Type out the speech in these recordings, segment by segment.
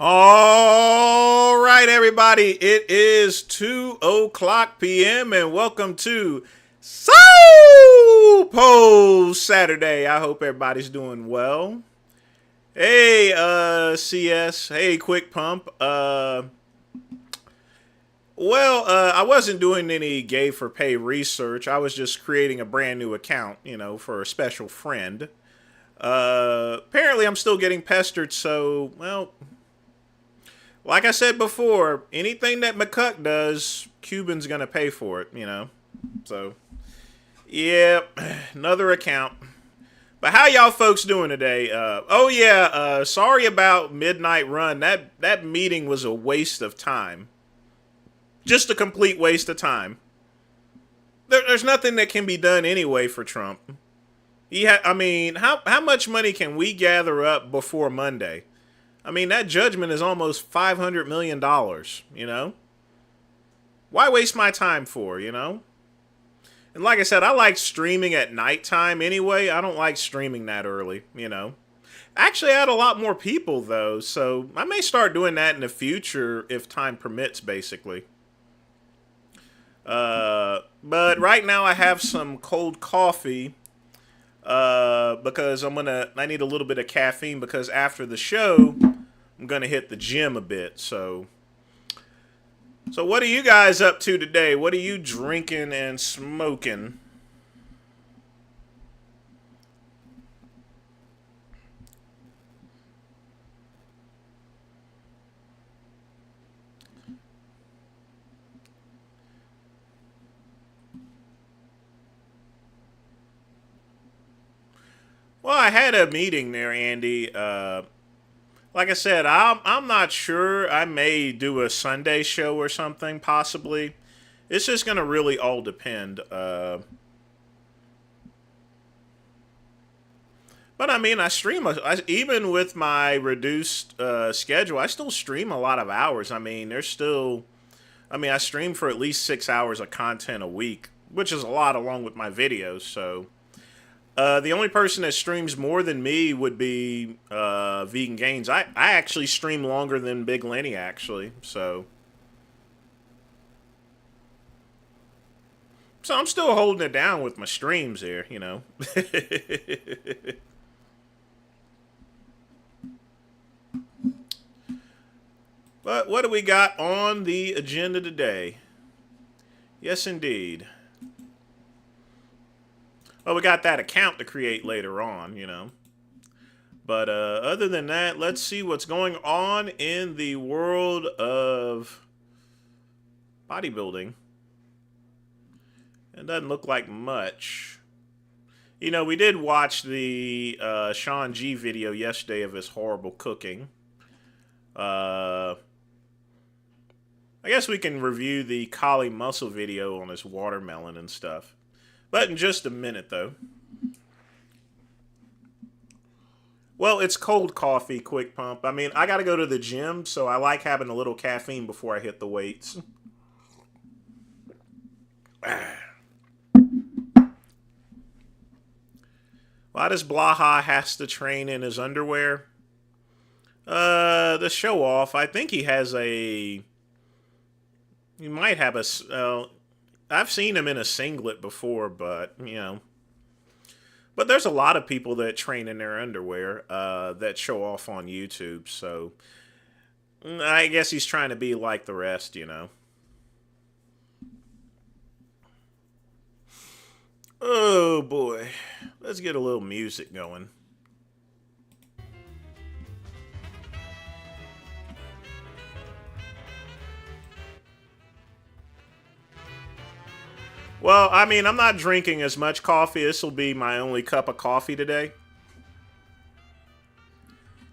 All right, everybody. It is 2 o'clock p.m. and welcome to Soul Saturday. I hope everybody's doing well. Hey, CS. Hey, Quick Pump. I wasn't doing any gay for pay research. I was just creating a brand new account, for a special friend. Apparently I'm still getting pestered, so, like I said before, anything that McCuck does, Cuban's gonna pay for it. So, yeah, another account. But how y'all folks doing today? Sorry about Midnight Run. That meeting was a waste of time. Just a complete waste of time. There's nothing that can be done anyway for Trump. How much money can we gather up before Monday? I mean, that judgment is almost $500 million, Why waste my time for? And like I said, I like streaming at nighttime anyway. I don't like streaming that early. Actually, I had a lot more people, though, so I may start doing that in the future if time permits, basically. But right now I have some cold coffee because I need a little bit of caffeine because after the show, I'm going to hit the gym a bit, so what are you guys up to today? What are you drinking and smoking? Well, I had a meeting there, Andy. Like I said, I'm not sure. I may do a Sunday show or something, possibly. It's just gonna really all depend. But I mean, I stream. Even with my reduced schedule, I still stream a lot of hours. I mean, there's still. I mean, I stream for at least 6 hours of content a week, which is a lot along with my videos. So, the only person that streams more than me would be Vegan Gains. I actually stream longer than Big Lenny, actually. So I'm still holding it down with my streams here. But what do we got on the agenda today? Yes, indeed. Well, we got that account to create later on. But other than that, let's see what's going on in the world of bodybuilding. It doesn't look like much. We did watch the Sean G video yesterday of his horrible cooking. I guess we can review the Kali Muscle video on his watermelon and stuff. But in just a minute, though. Well, it's cold coffee, Quick Pump. I mean, I got to go to the gym, so I like having a little caffeine before I hit the weights. Why does Blaha has to train in his underwear? The show off. I think he has a. He might have a. I've seen him in a singlet before, but But there's a lot of people that train in their underwear that show off on YouTube. So I guess he's trying to be like the rest. Oh boy, let's get a little music going. Well, I mean, I'm not drinking as much coffee. This will be my only cup of coffee today.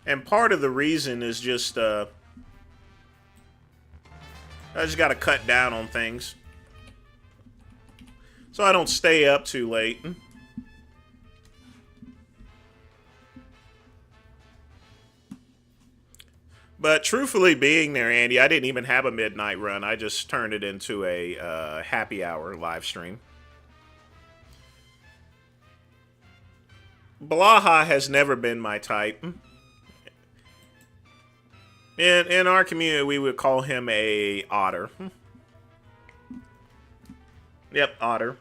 And part of the reason is just, I just got to cut down on things. So I don't stay up too late. But truthfully, being there, Andy, I didn't even have a midnight run. I just turned it into a happy hour live stream. Blaha has never been my type. In our community, we would call him a otter. Yep, otter.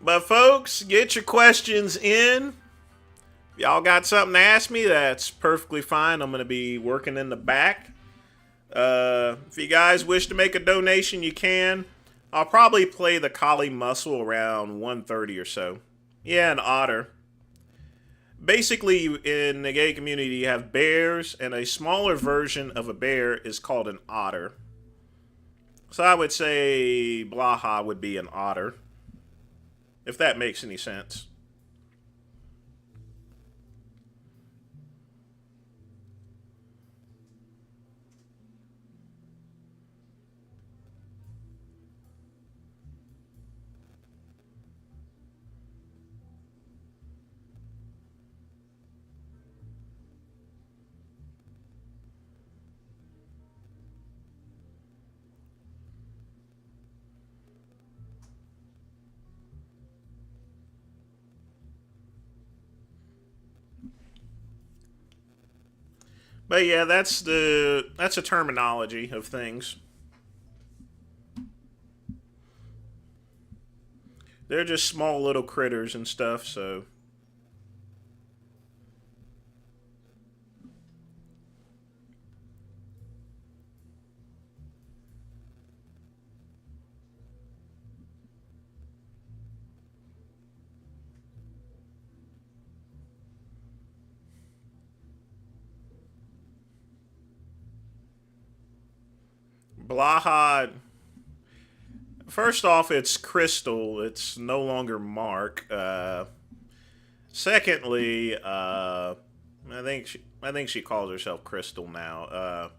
But folks, get your questions in. If y'all got something to ask me, that's perfectly fine. I'm going to be working in the back. If you guys wish to make a donation, you can. I'll probably play the collie muscle around 1:30 or so. Yeah, an otter. Basically, in the gay community, you have bears, and a smaller version of a bear is called an otter. So I would say Blaha would be an otter, if that makes any sense. But yeah, that's a terminology of things. They're just small little critters and stuff, so Blaha. First off, it's Crystal. It's no longer Mark. Secondly, I think she calls herself Crystal now.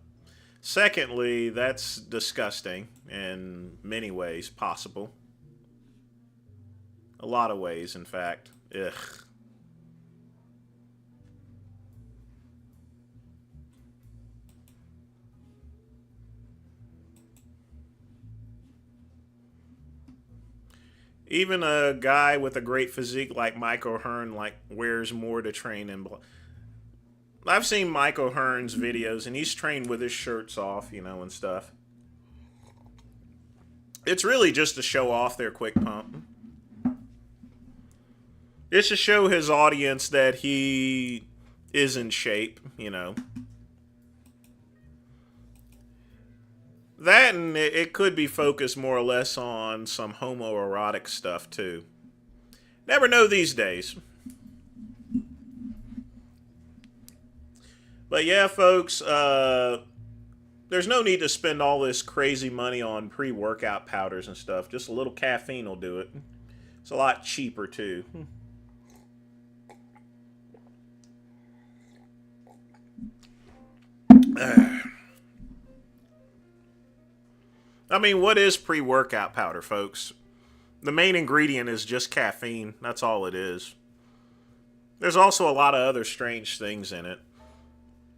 Secondly, that's disgusting in many ways possible. A lot of ways, in fact. Ugh. Even a guy with a great physique like Mike O'Hearn like wears more to train in. I've seen Mike O'Hearn's videos, and he's trained with his shirts off, and stuff. It's really just to show off their quick pump. It's to show his audience that he is in shape. That, and it could be focused more or less on some homoerotic stuff too. Never know these days. But yeah, folks, there's no need to spend all this crazy money on pre-workout powders and stuff. Just a little caffeine will do it. It's a lot cheaper too. I mean, what is pre-workout powder, folks? The main ingredient is just caffeine. That's all it is. There's also a lot of other strange things in it.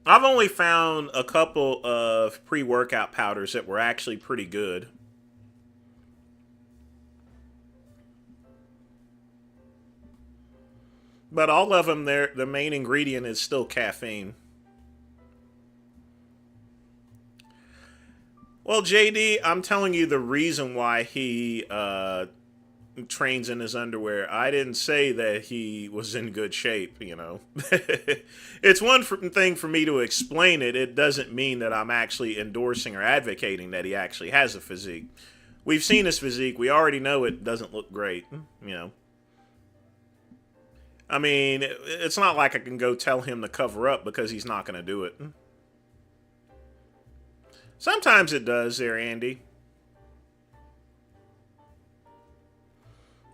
I've only found a couple of pre-workout powders that were actually pretty good. But all of them, the main ingredient is still caffeine. Well, JD, I'm telling you the reason why he trains in his underwear. I didn't say that he was in good shape. It's one thing for me to explain it. It doesn't mean that I'm actually endorsing or advocating that he actually has a physique. We've seen his physique. We already know it doesn't look great. I mean, it's not like I can go tell him to cover up because he's not going to do it. Sometimes it does there, Andy.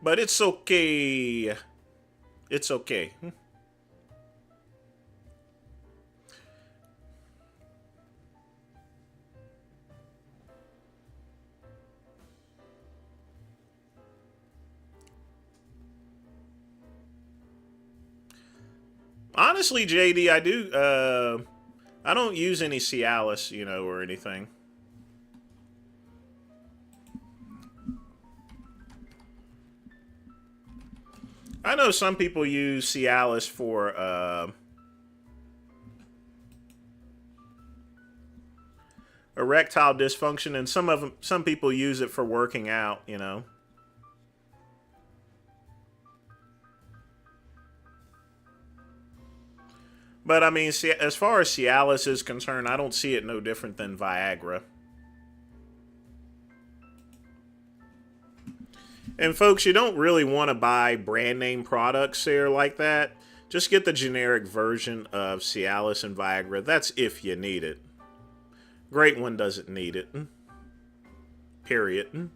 But it's okay. It's okay. Honestly, JD, I do. I don't use any Cialis, you know, or anything. I know some people use Cialis for erectile dysfunction, and some people use it for working out, you know. But I mean, as far as Cialis is concerned, I don't see it no different than Viagra. And folks, you don't really want to buy brand name products there like that. Just get the generic version of Cialis and Viagra. That's if you need it. Great one doesn't need it. Period.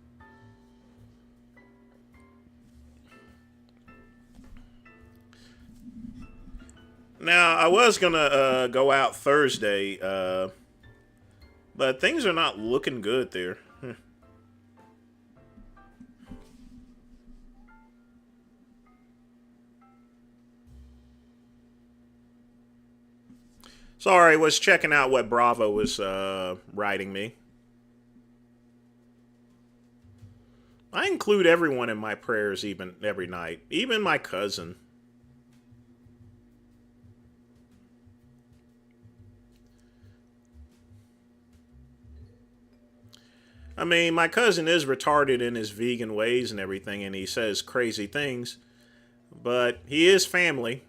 Now, I was going to go out Thursday, but things are not looking good there. Sorry, was checking out what Bravo was writing me. I include everyone in my prayers even every night, even my cousin. I mean, my cousin is retarded in his vegan ways and everything, and he says crazy things, but he is family.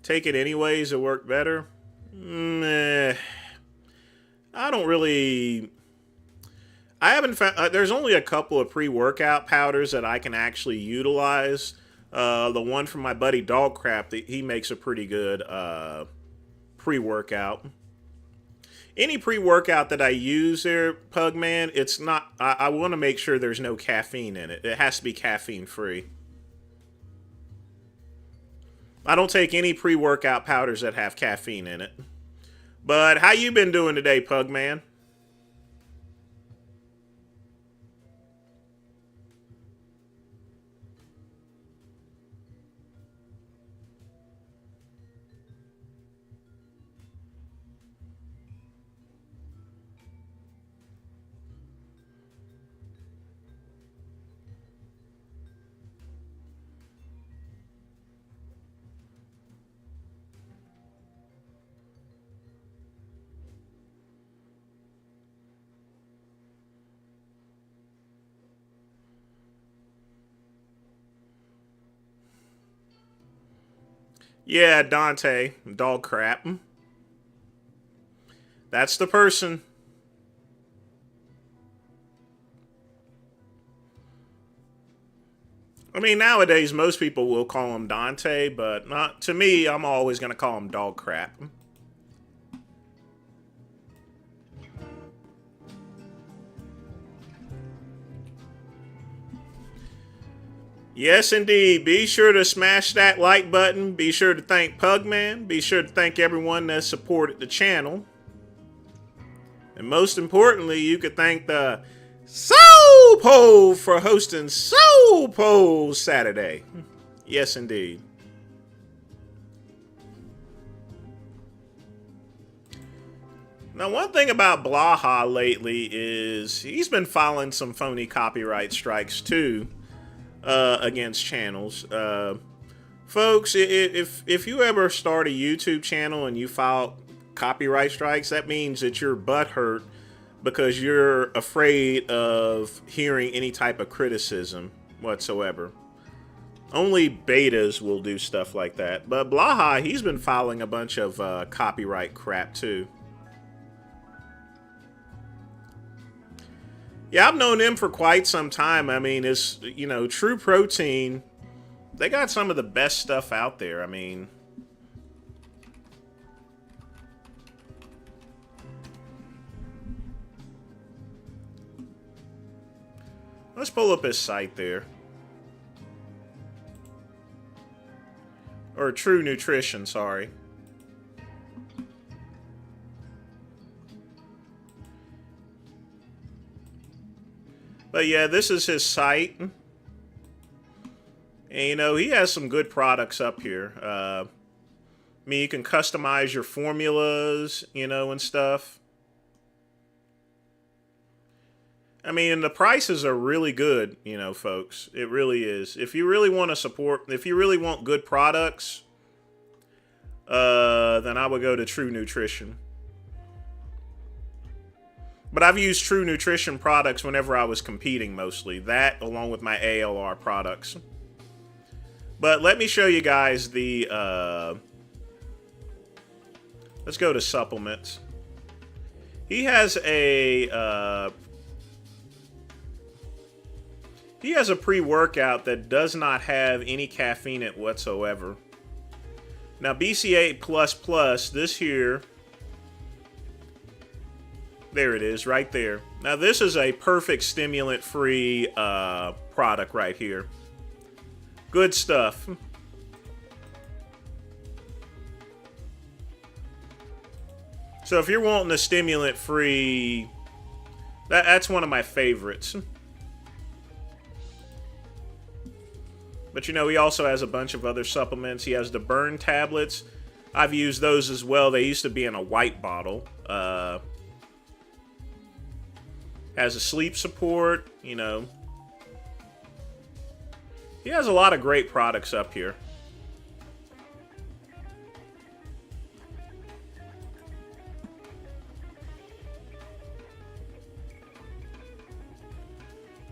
Take it anyways, it worked better. I don't really. I haven't found. There's only a couple of pre-workout powders that I can actually utilize. The one from my buddy Dog Crap, he makes a pretty good pre-workout. Any pre-workout that I use there, Pugman, it's not. I want to make sure there's no caffeine in it. It has to be caffeine free. I don't take any pre-workout powders that have caffeine in it. But how you been doing today, Pugman? Yeah, Dante, Dog Crap. That's the person. I mean, nowadays most people will call him Dante, but not to me. I'm always going to call him Dog Crap. Yes, indeed. Be sure to smash that like button. Be sure to thank Pugman. Be sure to thank everyone that supported the channel. And most importantly, you could thank the Soul Pole for hosting Soul Pole Saturday. Yes, indeed. Now, one thing about Blaha lately is he's been filing some phony copyright strikes too against channels. Folks, if you ever start a YouTube channel and you file copyright strikes, that means that you're butthurt because you're afraid of hearing any type of criticism whatsoever. Only betas will do stuff like that. But Blaha, he's been filing a bunch of copyright crap too. Yeah, I've known them for quite some time. I mean, it's, you know, True Protein, they got some of the best stuff out there. I mean, let's pull up his site there. Or True Nutrition, sorry. But yeah, this is his site. And you know, he has some good products up here. mean, you can customize your formulas, you know, and stuff. I mean, the prices are really good, you know, folks. It really is. If you really want to support, if you really want good products, then I would go to True Nutrition. But I've used True Nutrition products whenever I was competing mostly. That along with my ALR products. But let me show you guys the... let's go to supplements. He has a... he has a pre-workout that does not have any caffeine in it whatsoever. Now, BCA++, this here... There it is, right there. Now, this is a perfect stimulant-free product right here. Good stuff. So if you're wanting a stimulant-free, that's one of my favorites. But, you know, he also has a bunch of other supplements. He has the burn tablets. I've used those as well. They used to be in a white bottle. Has a sleep support, you know. He has a lot of great products up here.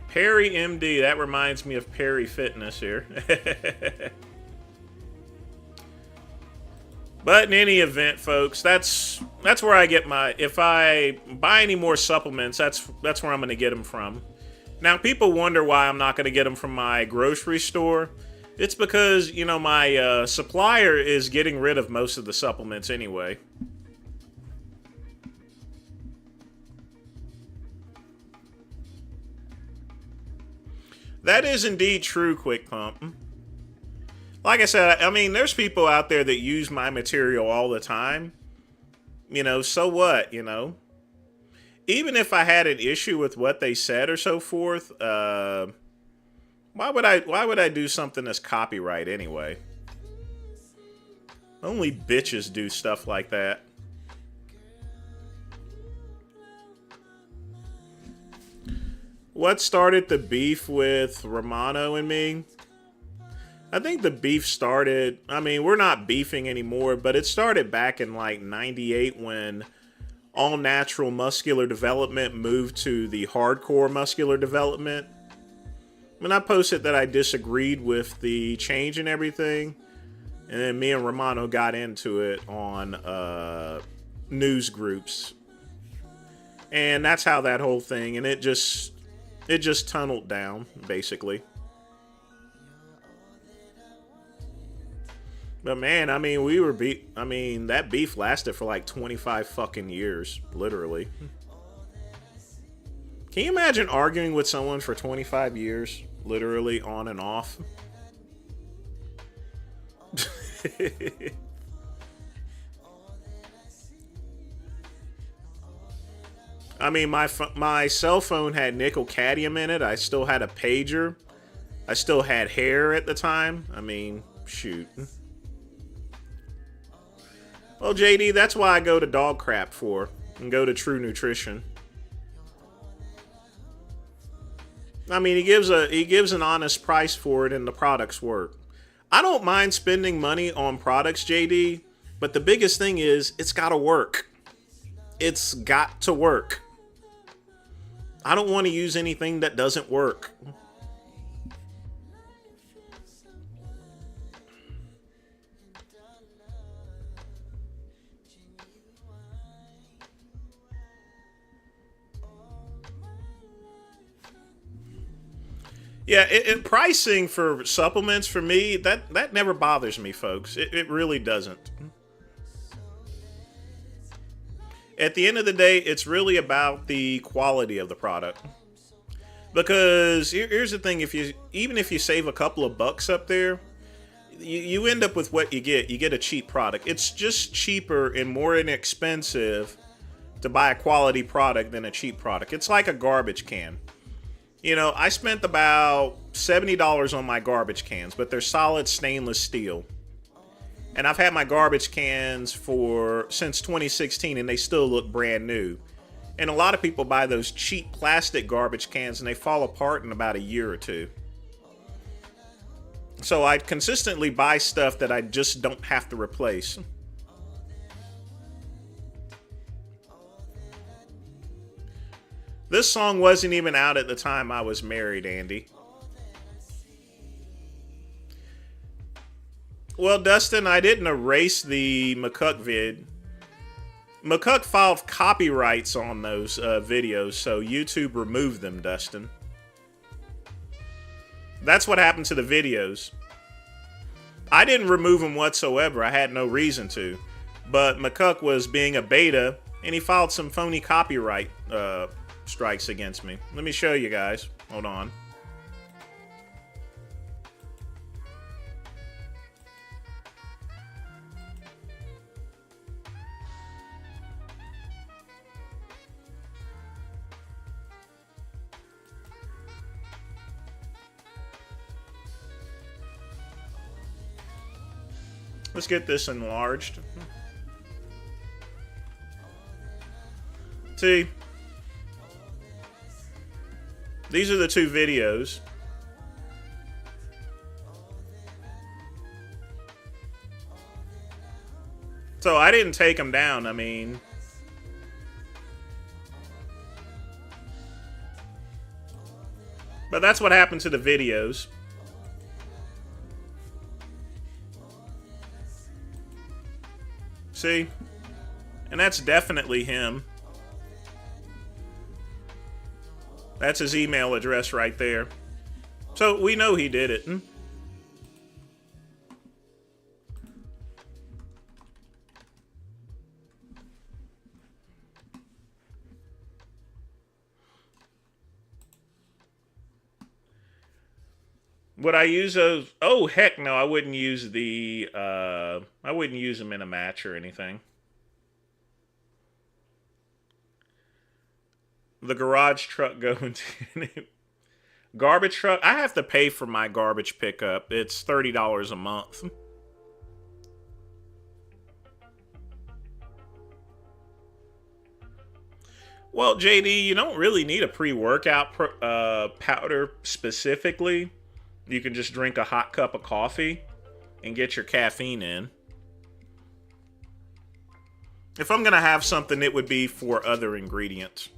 Perry MD, that reminds me of Perry Fitness here. But in any event, folks, that's where I get my... If I buy any more supplements, that's where I'm going to get them from. Now, people wonder why I'm not going to get them from my grocery store. It's because, you know, my supplier is getting rid of most of the supplements anyway. That is indeed true, Quick Pump. Like I said, I mean, there's people out there that use my material all the time. You know, so what, you know? Even if I had an issue with what they said or so forth, why would I do something that's copyright anyway? Only bitches do stuff like that. What started the beef with Romano and me? I think the beef started, I mean, we're not beefing anymore, but it started back in like 98 when All Natural Muscular Development moved to the Hardcore Muscular Development. When I posted that I disagreed with the change and everything, and then me and Romano got into it on news groups. And that's how that whole thing, and it just tunneled down, basically. But man, I mean, that beef lasted for like 25 fucking years, literally. Can you imagine arguing with someone for 25 years, literally on and off? I mean, my cell phone had nickel cadmium in it. I still had a pager. I still had hair at the time. I mean, shoot. Well, JD, that's why I go to dog crap for, and go to True Nutrition. I mean, he gives an honest price for it, and the products work. I don't mind spending money on products, JD, but the biggest thing is it's got to work. It's got to work. I don't want to use anything that doesn't work. Yeah, pricing for supplements for me, that never bothers me, folks. It really doesn't. At the end of the day, it's really about the quality of the product. Because here's the thing, even if you save a couple of bucks up there, you end up with what you get. You get a cheap product. It's just cheaper and more inexpensive to buy a quality product than a cheap product. It's like a garbage can. You know, I spent about $70 on my garbage cans, but they're solid stainless steel. And I've had my garbage cans since 2016, and they still look brand new. And a lot of people buy those cheap plastic garbage cans, and they fall apart in about a year or two. So I consistently buy stuff that I just don't have to replace. This song wasn't even out at the time I was married, Andy. Well, Dustin, I didn't erase the McCuck vid. McCuck filed copyrights on those videos, so YouTube removed them, Dustin. That's what happened to the videos. I didn't remove them whatsoever. I had no reason to. But McCuck was being a beta, and he filed some phony copyright strikes against me. Let me show you guys. Hold on. Let's get this enlarged. See? These are the two videos. So I didn't take them down, I mean. But that's what happened to the videos. See? And that's definitely him. That's his email address right there. So we know he did it. Would I use those? Oh, heck no, I wouldn't use the, I wouldn't use them in a match or anything. The garage truck going to... Garbage truck? I have to pay for my garbage pickup. It's $30 a month. Well, JD, you don't really need a pre-workout powder specifically. You can just drink a hot cup of coffee and get your caffeine in. If I'm going to have something, it would be for other ingredients.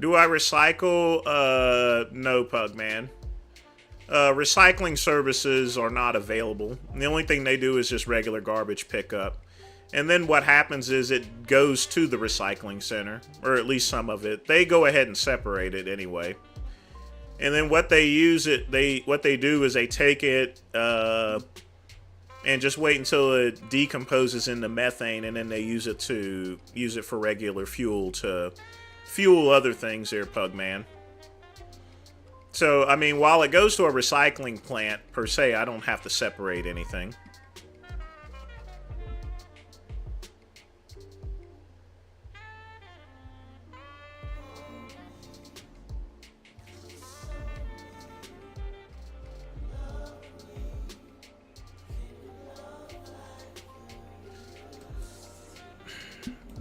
Do I recycle? No, Pugman. Recycling services are not available. The only thing they do is just regular garbage pickup. And then what happens is it goes to the recycling center, or at least some of it. They go ahead and separate it anyway. And then what they do is they take it and just wait until it decomposes into methane, and then they use it for regular fuel to fuel other things there, Pugman. So, I mean, while it goes to a recycling plant, per se, I don't have to separate anything.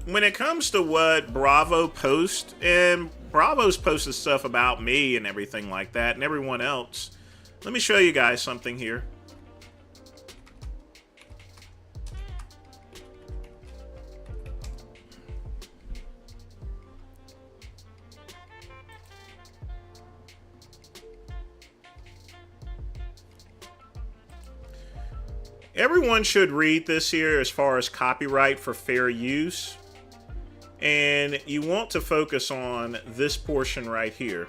When it comes to what Bravo posts, and Bravo's posted stuff about me and everything like that, and everyone else, let me show you guys something here. Everyone should read this here as far as copyright for fair use. And you want to focus on this portion right here.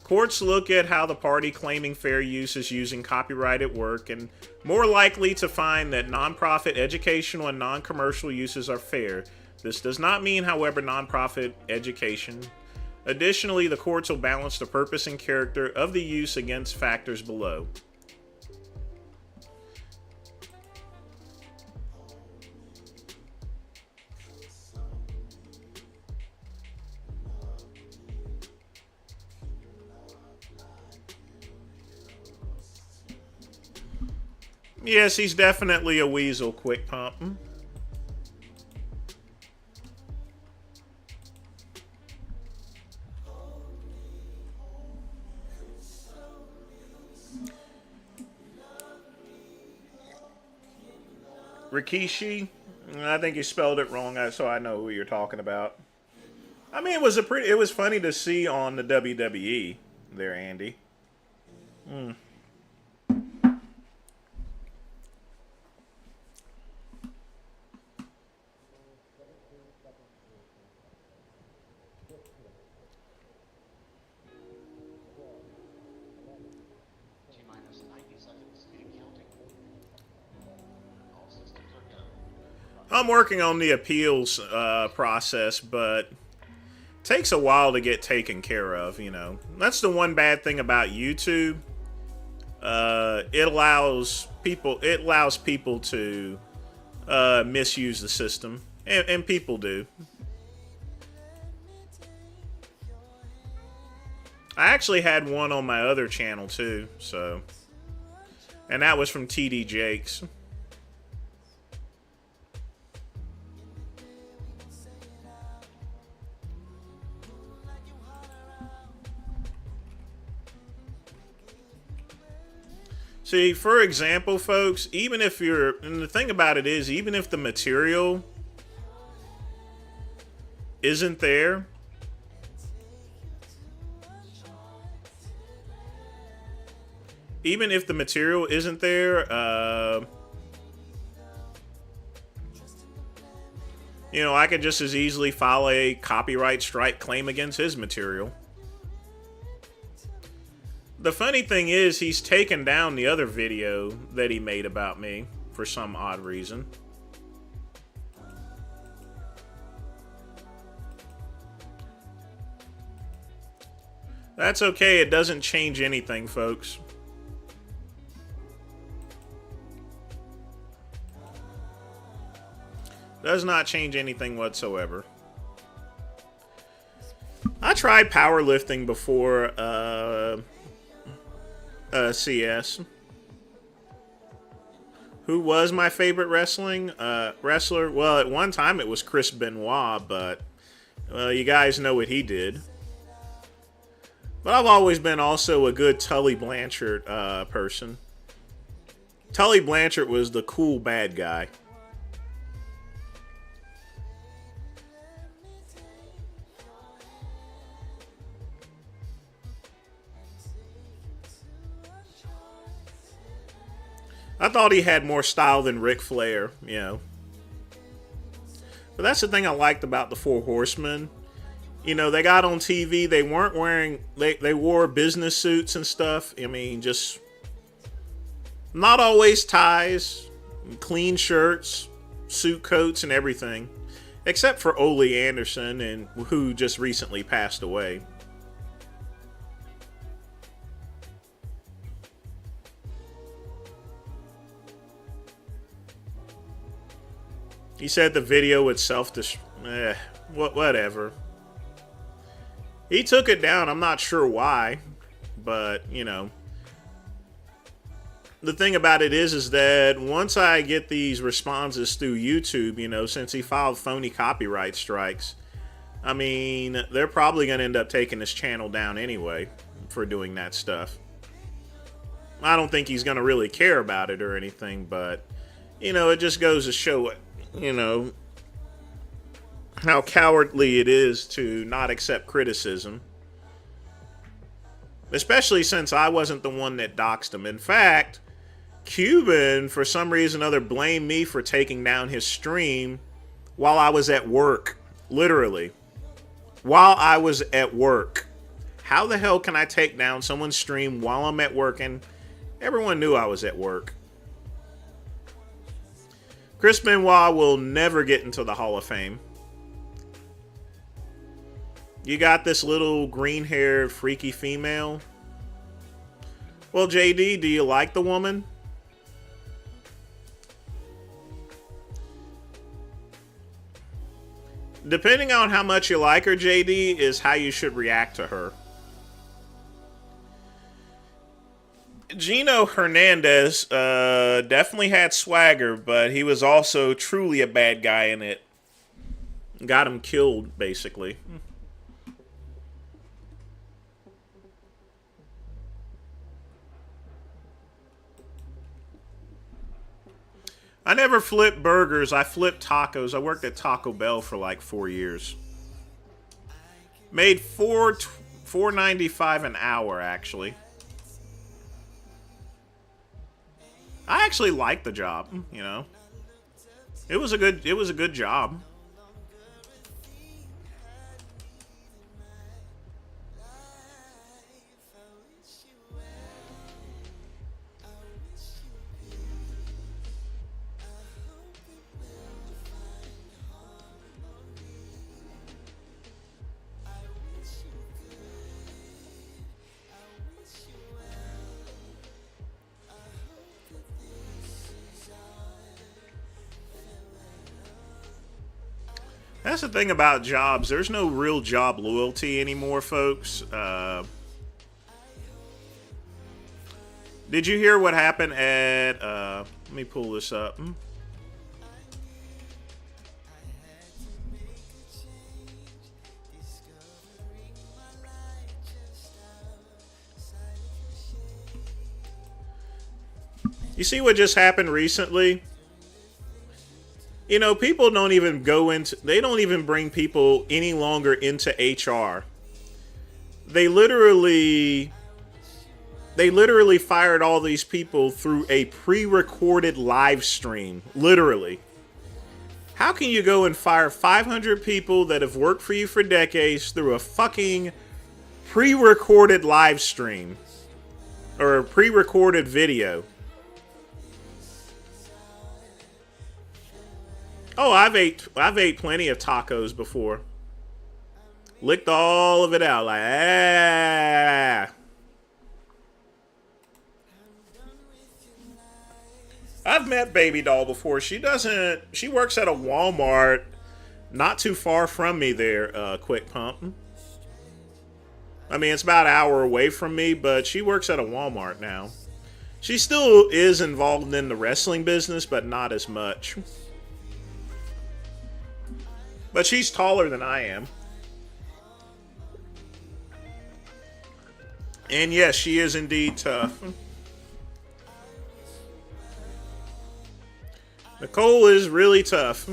Courts look at how the party claiming fair use is using copyrighted work and more likely to find that nonprofit educational and non-commercial uses are fair. This does not mean, however, nonprofit education. Additionally, the courts will balance the purpose and character of the use against factors below. Yes, he's definitely a weasel, Quick Pump. Rikishi? I think you spelled it wrong, so I know who you're talking about. I mean, it was funny to see on the WWE there, Andy. I'm working on the appeals process, but it takes a while to get taken care of, you know. That's the one bad thing about YouTube. It allows people to misuse the system, and people do. I actually had one on my other channel too, so, and that was from TD Jakes. See, for example, folks, even if you're, and the thing about it is, even if the material isn't there, you know, I could just as easily file a copyright strike claim against his material. The funny thing is, he's taken down the other video that he made about me for some odd reason. That's okay, it doesn't change anything, folks. Does not change anything whatsoever. I tried powerlifting before CS. Who was my favorite wrestler? Well, at one time it was Chris Benoit, but you guys know what he did. But I've always been also a good Tully Blanchard person. Tully Blanchard was the cool bad guy. I thought he had more style than Ric Flair, you know. But that's the thing I liked about the Four Horsemen. You know, they got on TV, they weren't wearing, they wore business suits and stuff. I mean, just not always ties, clean shirts, suit coats and everything. Except for Ole Anderson, and who just recently passed away. He said the video itself whatever. He took it down. I'm not sure why, but you know, the thing about it is that once I get these responses through YouTube, you know, since he filed phony copyright strikes, I mean, they're probably going to end up taking his channel down anyway for doing that stuff. I don't think he's going to really care about it or anything, but you know, it just goes to show it. You know, how cowardly it is to not accept criticism. Especially since I wasn't the one that doxed him. In fact, Cuban, for some reason or other, blamed me for taking down his stream while I was at work. Literally. While I was at work. How the hell can I take down someone's stream while I'm at work? And everyone knew I was at work. Chris Benoit will never get into the Hall of Fame. You got this little green-haired, freaky female. Well, JD, do you like the woman? Depending on how much you like her, JD, is how you should react to her. Gino Hernandez definitely had swagger, but he was also truly a bad guy in it. Got him killed, basically. I never flipped burgers. I flipped tacos. I worked at Taco Bell for like 4 years. Made $4.95 an hour, actually. I actually liked the job, you know. It was a good job. That's the thing about jobs. There's no real job loyalty anymore, folks. Did you hear what happened at... let me pull this up. You see what just happened recently? You know, people don't even go into... They don't even bring people any longer into HR. They literally fired all these people through a pre-recorded live stream. Literally. How can you go and fire 500 people that have worked for you for decades through a fucking pre-recorded live stream? Or a pre-recorded video? Oh, I've ate plenty of tacos before. Licked all of it out like I've met Baby Doll before. She works at a Walmart not too far from me there, Quick Pump. I mean, it's about an hour away from me, but she works at a Walmart now. She still is involved in the wrestling business, but not as much. But she's taller than I am. And yes, she is indeed tough. Nicole is really tough.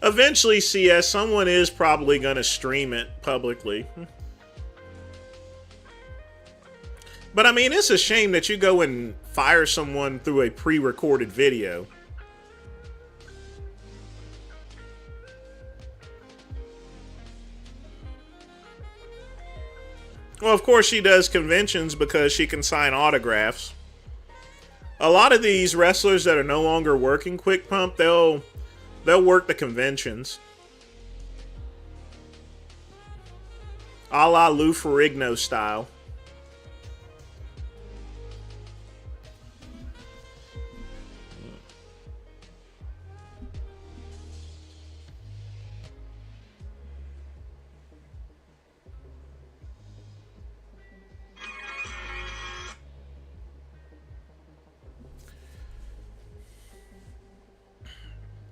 Eventually, CS, someone is probably going to stream it publicly. But I mean, it's a shame that you go and fire someone through a pre-recorded video. Well, of course she does conventions because she can sign autographs. A lot of these wrestlers that are no longer working Quick Pump, they'll work the conventions. A la Lou Ferrigno style.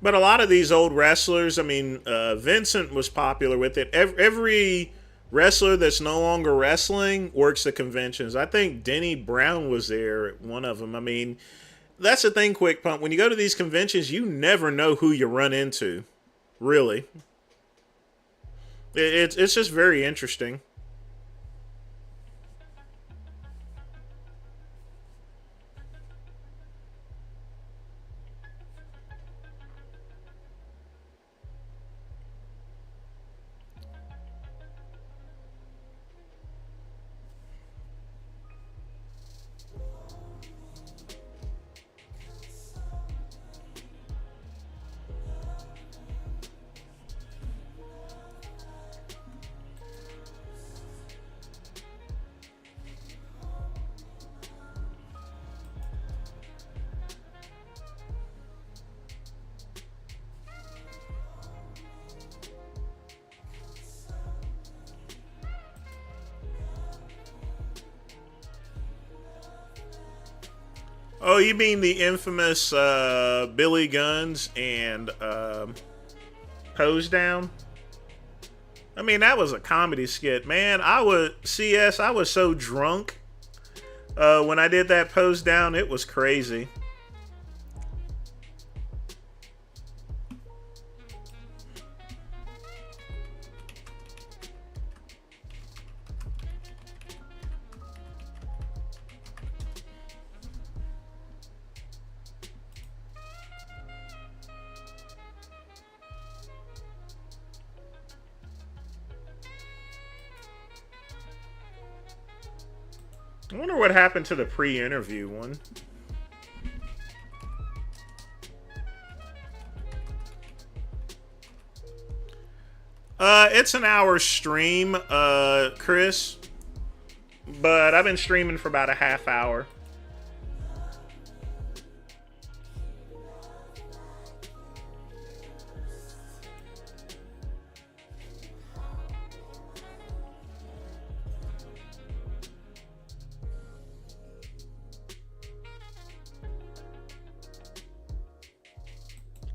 But a lot of these old wrestlers, I mean, Vincent was popular with it. Every wrestler that's no longer wrestling works the conventions. I think Denny Brown was there at one of them. I mean, that's the thing, Quick Pump. When you go to these conventions, you never know who you run into. Really. It's just very interesting. Oh, you mean the infamous Billy Guns and Pose Down? I mean, that was a comedy skit, man. I was so drunk when I did that Pose Down. It was crazy. I wonder what happened to the pre-interview one. It's an hour stream, Chris. But I've been streaming for about a half hour.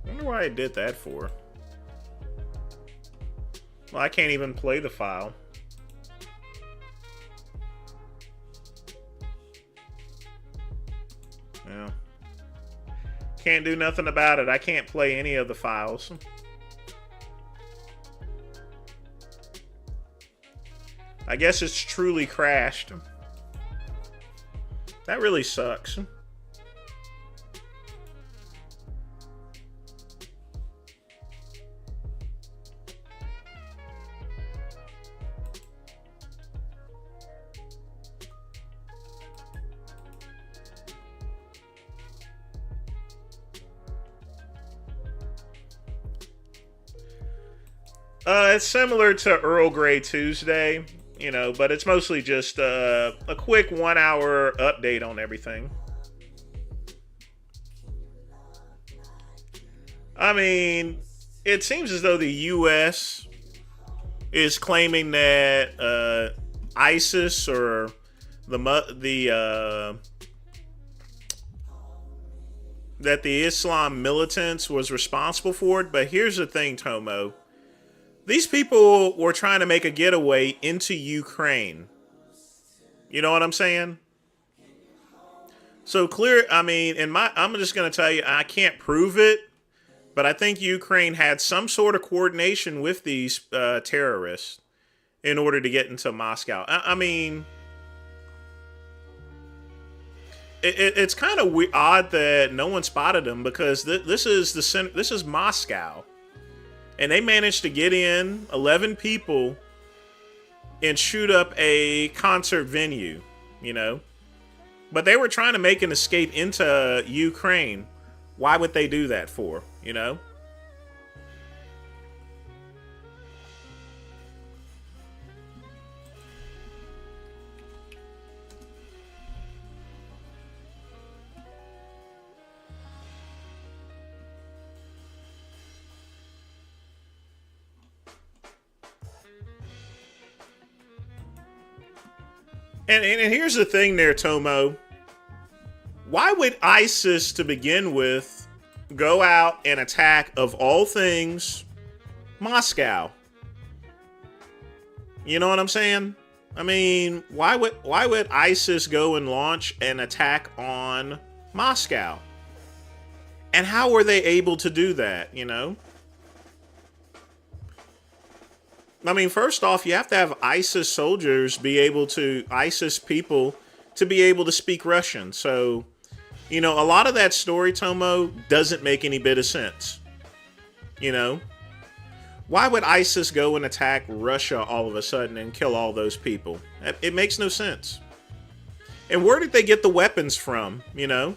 I wonder why I did that for. Well, I can't even play the file. Yeah. Can't do nothing about it. I can't play any of the files. I guess it's truly crashed. That really sucks. It's similar to Earl Grey Tuesday, you know, but it's mostly just a quick 1 hour update on everything. I mean, it seems as though the U.S. is claiming that ISIS or that the Islam militants was responsible for it. But here's the thing, Tomo. These people were trying to make a getaway into Ukraine. You know what I'm saying? So clear, I mean, I'm just going to tell you, I can't prove it, but I think Ukraine had some sort of coordination with these terrorists in order to get into Moscow. I mean, it's kind of odd that no one spotted them because this is Moscow. And they managed to get in 11 people and shoot up a concert venue, you know? But they were trying to make an escape into Ukraine. Why would they do that for, you know? And here's the thing there, Tomo. Why would ISIS, to begin with, go out and attack, of all things, Moscow? You know what I'm saying? I mean, why would ISIS go and launch an attack on Moscow? And how were they able to do that, you know? I mean, first off, you have to have ISIS soldiers ISIS people to be able to speak Russian. So, you know, a lot of that story, Tomo, doesn't make any bit of sense. You know? Why would ISIS go and attack Russia all of a sudden and kill all those people? It makes no sense. And where did they get the weapons from, you know?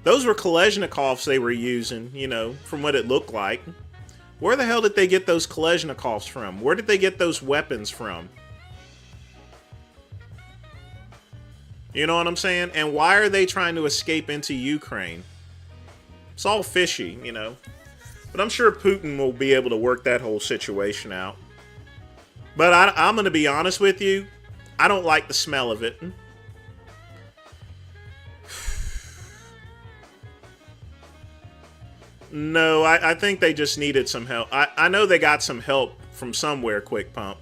Those were Kalashnikovs they were using, you know, from what it looked like. Where the hell did they get those Kalashnikovs from? Where did they get those weapons from? You know what I'm saying? And why are they trying to escape into Ukraine? It's all fishy, you know. But I'm sure Putin will be able to work that whole situation out. But I'm going to be honest with you. I don't like the smell of it. No, I think they just needed some help. I know they got some help from somewhere, Quick Pump.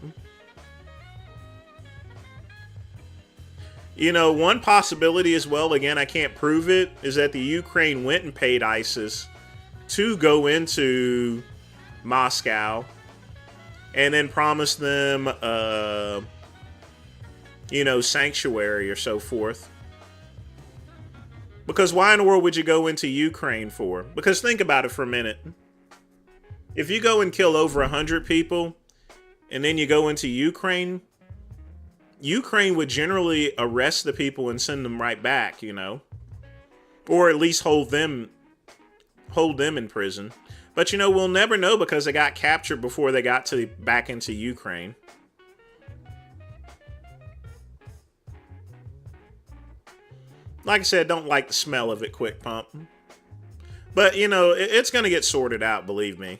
You know, one possibility as well, again, I can't prove it, is that the Ukraine went and paid ISIS to go into Moscow and then promised them, you know, sanctuary or so forth. Because why in the world would you go into Ukraine for? Because think about it for a minute. If you go and kill over 100 people and then you go into Ukraine, Ukraine would generally arrest the people and send them right back, you know, or at least hold them in prison. But you know, we'll never know because they got captured before they got back into Ukraine. Like I said, don't like the smell of it, Quick Pump. But you know, it's going to get sorted out, believe me.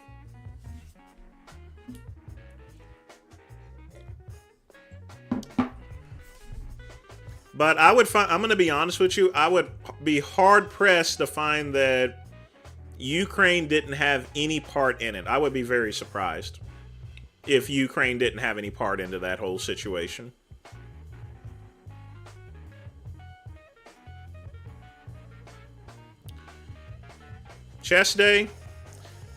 But I'm going to be honest with you, I would be hard pressed to find that Ukraine didn't have any part in it. I would be very surprised if Ukraine didn't have any part into that whole situation. Chest day?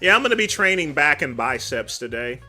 Yeah, I'm going to be training back and biceps today.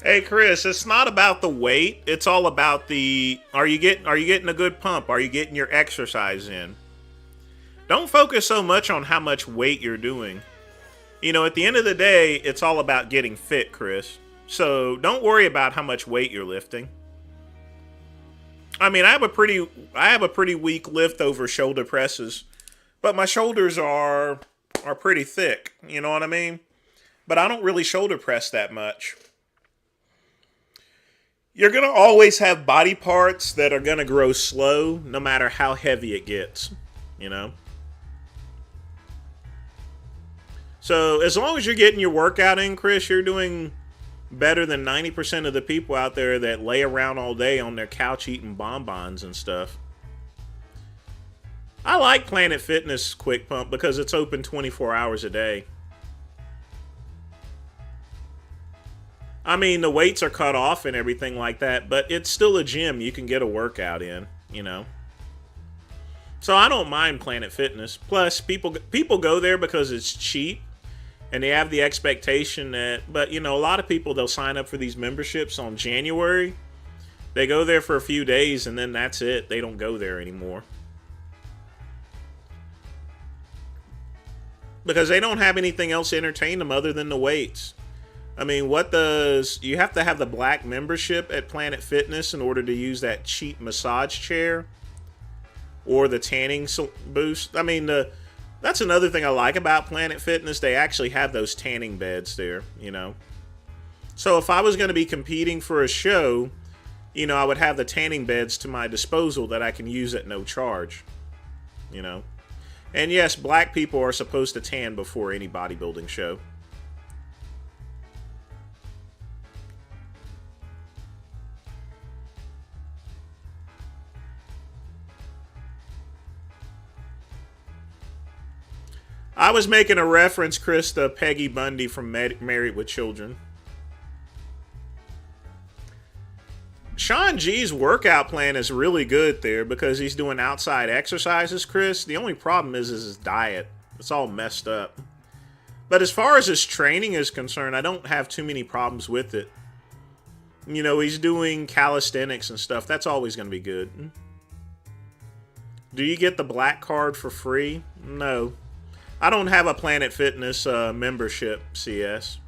Hey Chris, it's not about the weight. It's all about the are you getting a good pump? Are you getting your exercise in? Don't focus so much on how much weight you're doing. You know, at the end of the day, it's all about getting fit, Chris. So don't worry about how much weight you're lifting. I mean, I have a pretty weak lift over shoulder presses, but my shoulders are pretty thick. You know what I mean? But I don't really shoulder press that much. You're going to always have body parts that are going to grow slow no matter how heavy it gets, you know? So as long as you're getting your workout in, Chris, you're doing better than 90% of the people out there that lay around all day on their couch eating bonbons and stuff. I like Planet Fitness Quick Pump because it's open 24 hours a day. I mean, the weights are cut off and everything like that, but it's still a gym you can get a workout in, you know. So I don't mind Planet Fitness. Plus, people go there because it's cheap, and they have the expectation that, but, you know, a lot of people, they'll sign up for these memberships on January. They go there for a few days, and then that's it. They don't go there anymore. Because they don't have anything else to entertain them other than the weights. I mean, you have to have the black membership at Planet Fitness in order to use that cheap massage chair or the tanning boost. I mean, that's another thing I like about Planet Fitness. They actually have those tanning beds there, you know. So if I was going to be competing for a show, you know, I would have the tanning beds to my disposal that I can use at no charge, you know. And yes, black people are supposed to tan before any bodybuilding show. I was making a reference, Chris, to Peggy Bundy from Married with Children. Sean G's workout plan is really good there because he's doing outside exercises, Chris. The only problem is his diet. It's all messed up. But as far as his training is concerned, I don't have too many problems with it. You know, he's doing calisthenics and stuff. That's always going to be good. Do you get the black card for free? No. I don't have a Planet Fitness membership, CS.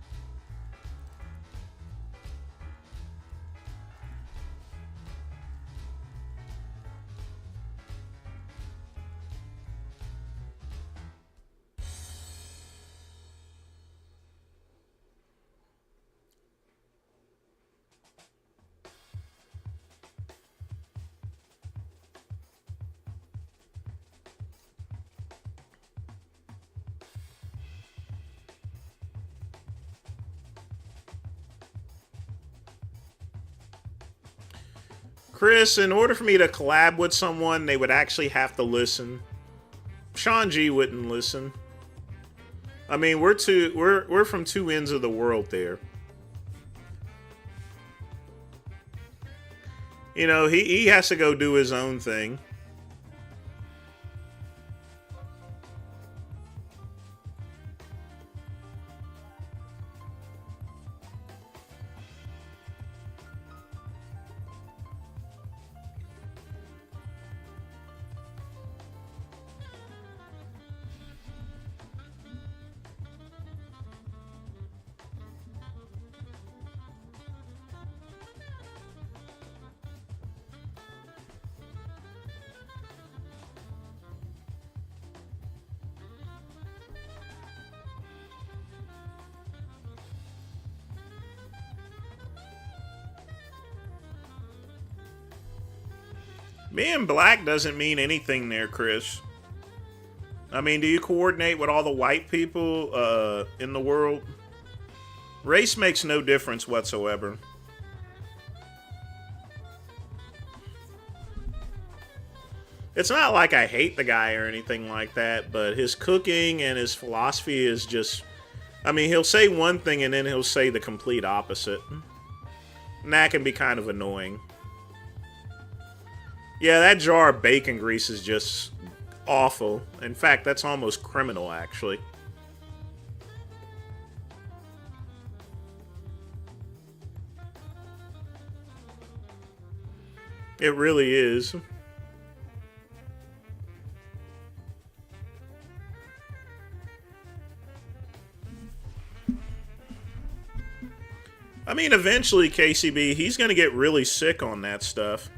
Chris, in order for me to collab with someone, they would actually have to listen. Sean G wouldn't listen. I mean, we're from two ends of the world there. You know, he has to go do his own thing. Being black doesn't mean anything there, Chris. I mean, do you coordinate with all the white people in the world? Race makes no difference whatsoever. It's not like I hate the guy or anything like that, but his cooking and his philosophy is just... I mean, he'll say one thing and then he'll say the complete opposite. And that can be kind of annoying. Yeah, that jar of bacon grease is just awful. In fact, that's almost criminal, actually. It really is. I mean, eventually, KCB, he's going to get really sick on that stuff.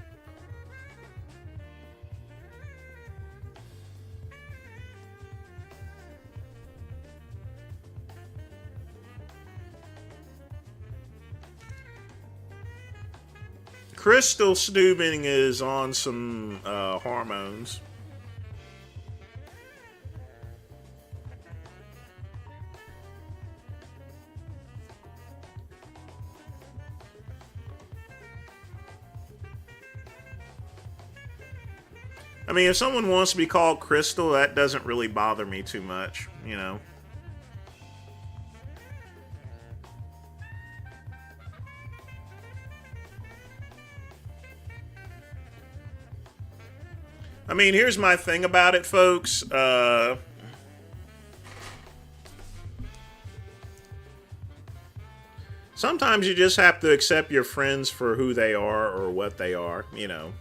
Crystal Steubing is on some hormones. I mean, if someone wants to be called Crystal, that doesn't really bother me too much, you know. I mean, here's my thing about it, folks. Sometimes you just have to accept your friends for who they are or what they are, you know.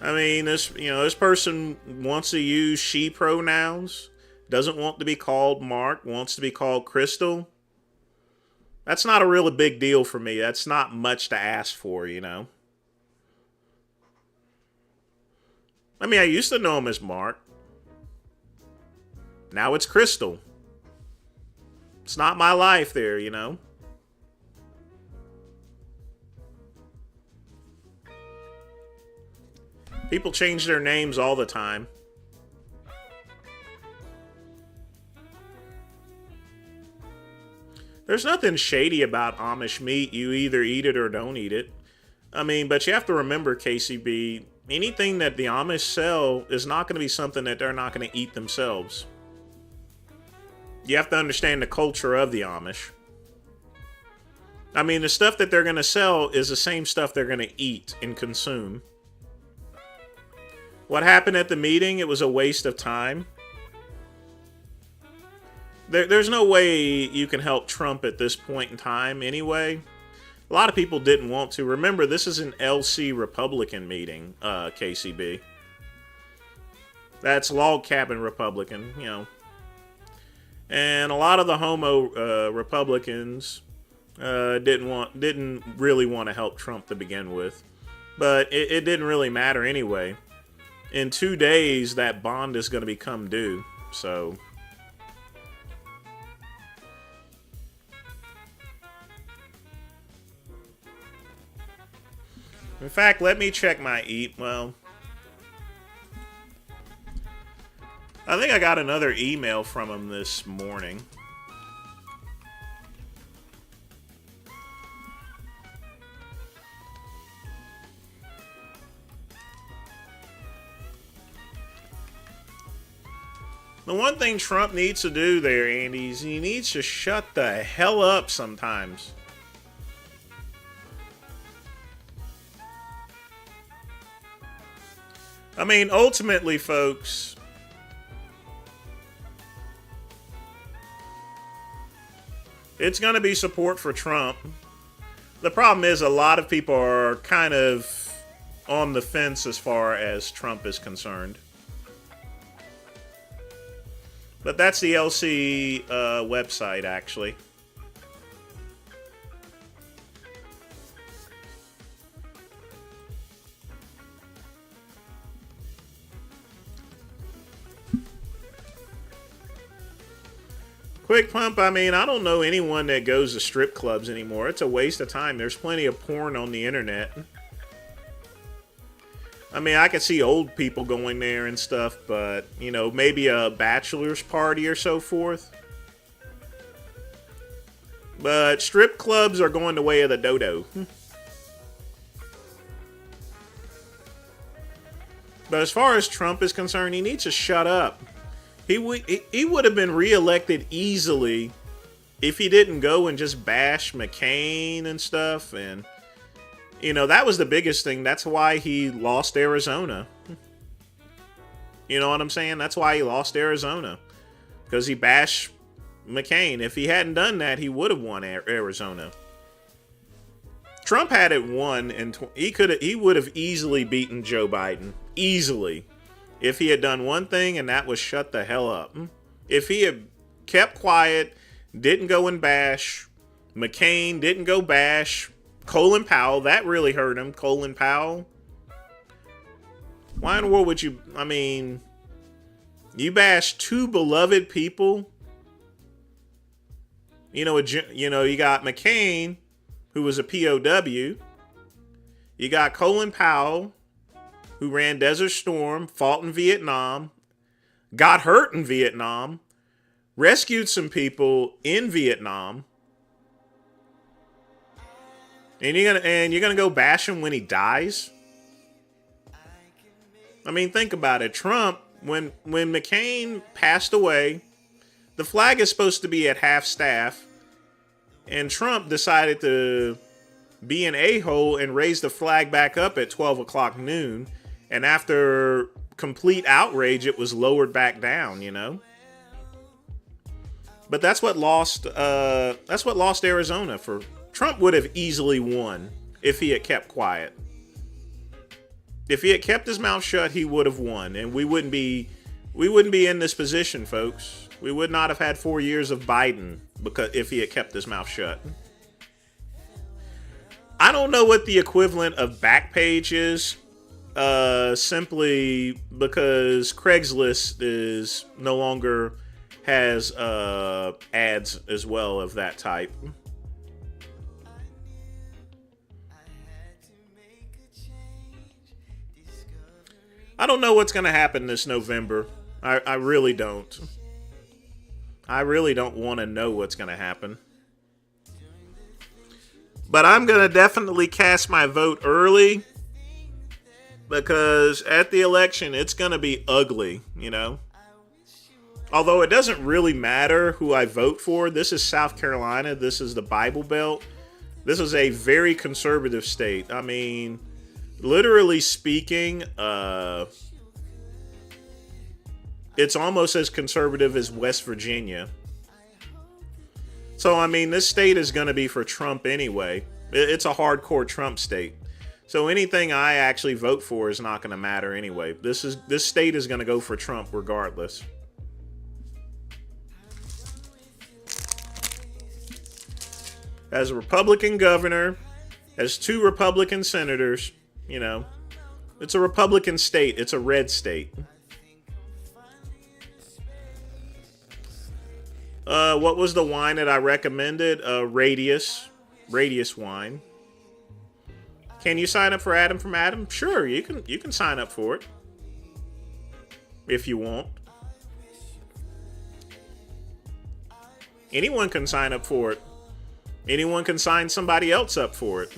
I mean, this person wants to use she pronouns, doesn't want to be called Mark, wants to be called Crystal. That's not a really big deal for me. That's not much to ask for, you know. I mean, I used to know him as Mark. Now it's Crystal. It's not my life there, you know. People change their names all the time. There's nothing shady about Amish meat. You either eat it or don't eat it. I mean, but you have to remember, KCB, anything that the Amish sell is not going to be something that they're not going to eat themselves. You have to understand the culture of the Amish. I mean, the stuff that they're going to sell is the same stuff they're going to eat and consume. What happened at the meeting? It was a waste of time. there's no way you can help Trump at this point in time anyway. A lot of people didn't want to. Remember, this is an LC Republican meeting, KCB. That's log cabin Republican, you know. And a lot of the homo Republicans didn't really want to help Trump to begin with. But it didn't really matter anyway. In 2 days, that bond is going to become due. So... In fact, let me check my well, I think I got another email from him this morning. The one thing Trump needs to do there, Andy, is he needs to shut the hell up sometimes. I mean, ultimately, folks, it's going to be support for Trump. The problem is a lot of people are kind of on the fence as far as Trump is concerned. But that's the LC website, actually. Quick pump, I mean, I don't know anyone that goes to strip clubs anymore. It's a waste of time. There's plenty of porn on the internet. I mean, I could see old people going there and stuff, but, you know, maybe a bachelor's party or so forth. But strip clubs are going the way of the dodo. But as far as Trump is concerned, he needs to shut up. He would have been reelected easily if he didn't go and just bash McCain and stuff. And, you know, that was the biggest thing. That's why he lost Arizona. You know what I'm saying? That's why he lost Arizona. Because he bashed McCain. If he hadn't done that, he would have won Arizona. Trump had it won, and he would have easily beaten Joe Biden. Easily. If he had done one thing, and that was shut the hell up. If he had kept quiet, didn't go and bash McCain, didn't go bash Colin Powell, that really hurt him, Colin Powell. Why in the world would you, I mean, you bash two beloved people? You know, you got McCain, who was a POW. You got Colin Powell, who ran Desert Storm, fought in Vietnam, got hurt in Vietnam, rescued some people in Vietnam, and you're gonna go bash him when he dies? I mean, think about it. Trump, when McCain passed away, the flag is supposed to be at half staff, and Trump decided to be an a-hole and raise the flag back up at 12 o'clock noon. And after complete outrage, it was lowered back down, you know. But that's what lost Arizona. For Trump would have easily won if he had kept quiet. If he had kept his mouth shut, he would have won, and we wouldn't be in this position, folks. We would not have had 4 years of Biden if he had kept his mouth shut. I don't know what the equivalent of Backpage is. Simply because Craigslist is no longer has ads as well of that type. I don't know what's going to happen this November. I really don't. I really don't want to know what's going to happen. But I'm going to definitely cast my vote early. Because at the election, it's going to be ugly, you know. Although it doesn't really matter who I vote for. This is South Carolina. This is the Bible Belt. This is a very conservative state. I mean, literally speaking, it's almost as conservative as West Virginia. So, I mean, this state is going to be for Trump anyway. It's a hardcore Trump state. So anything I actually vote for is not going to matter anyway. This state is going to go for Trump regardless. As a Republican governor, as 2 Republican senators, you know, it's a Republican state. It's a red state. What was the wine that I recommended? Radius wine. Can you sign up for Adam from Adam? Sure, you can sign up for it if you want. Anyone can sign up for it. Anyone can sign somebody else up for it.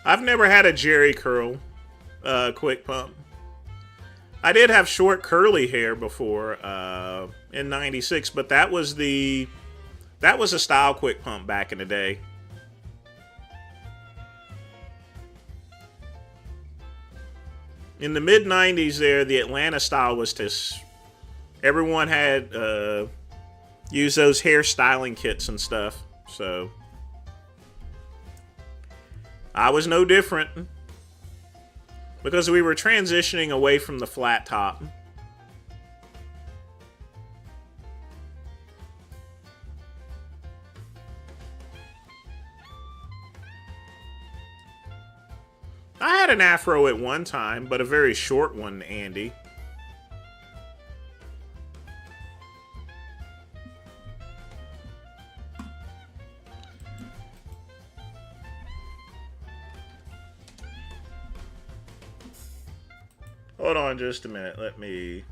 I've never had a Jerry curl quick pump. I did have short curly hair before in '96, but that was a style quick pump back in the day. In the mid '90s, there the Atlanta style was just everyone had used those hair styling kits and stuff, so. I was no different because we were transitioning away from the flat top. I had an afro at one time, but a very short one, Andy. Hold on just a minute. Let me...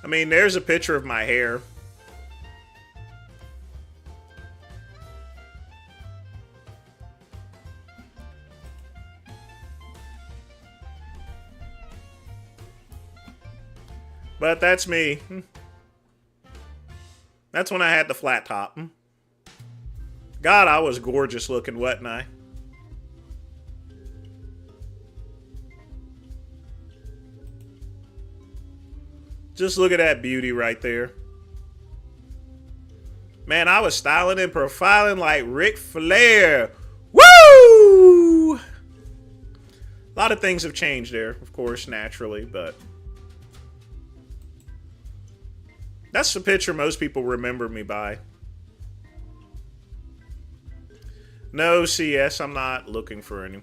I mean, there's a picture of my hair. But that's me. That's when I had the flat top. God, I was gorgeous looking, wasn't I? Just look at that beauty right there. Man, I was styling and profiling like Ric Flair. Woo! A lot of things have changed there, of course, naturally, but... that's the picture most people remember me by. No, CS, I'm not looking for any.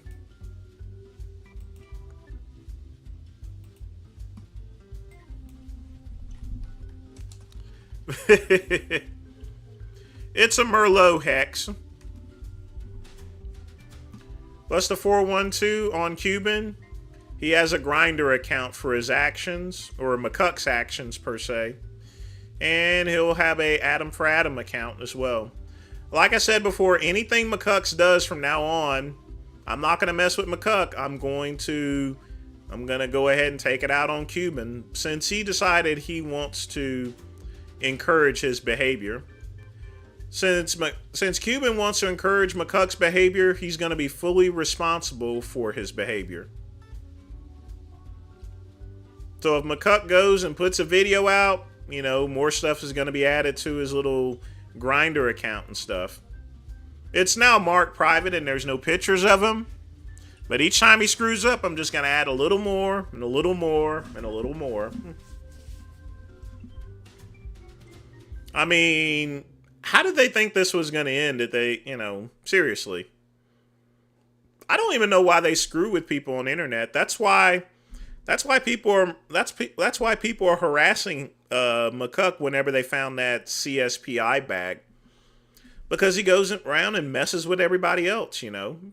It's a Merlot hex. Plus the 412 on Cuban. He has a grinder account for his actions, or McCuck's actions per se. And he'll have a Adam for Adam account as well. Like I said before, anything McCucks does from now on, I'm not going to mess with McCuck. I'm going to go ahead and take it out on Cuban, since he decided he wants to encourage his behavior. Since Cuban wants to encourage McCuck's behavior, he's going to be fully responsible for his behavior. So if McCuck goes and puts a video out, you know, more stuff is going to be added to his little grinder account and stuff. It's now marked private and there's no pictures of him. But each time he screws up, I'm just going to add a little more and a little more and a little more. I mean, How did they think this was going to end? Did they, seriously? I don't even know why they screw with people on the internet. That's why people are that's why people are harassing McCuck whenever they found that CSPI bag, because he goes around and messes with everybody else.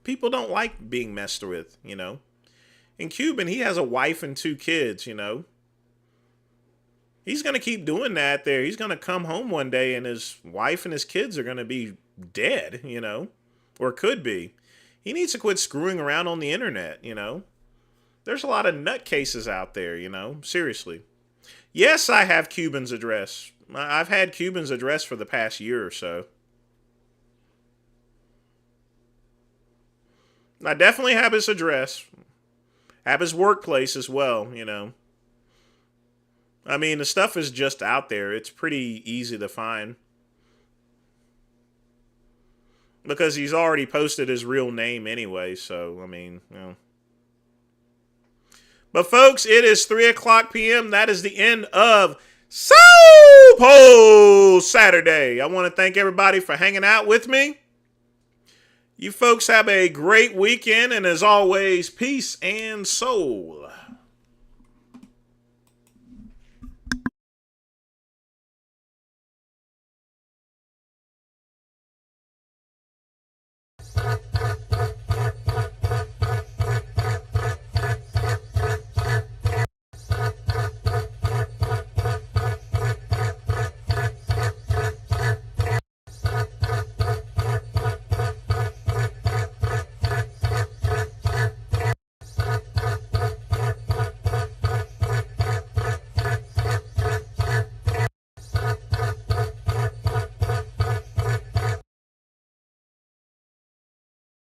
People don't like being messed with. In Cuban, he has a wife and 2 kids. He's gonna keep doing that. There, he's gonna come home one day and his wife and his kids are gonna be dead. Or could be. He needs to quit screwing around on the internet. There's a lot of nutcases out there, seriously. Yes, I have Cuban's address. I've had Cuban's address for the past year or so. I definitely have his address. Have his workplace as well, I mean, the stuff is just out there. It's pretty easy to find. Because he's already posted his real name anyway, so, I mean. But folks, it is 3 o'clock p.m. That is the end of Soul Pole Saturday. I want to thank everybody for hanging out with me. You folks have a great weekend, and as always, peace and soul.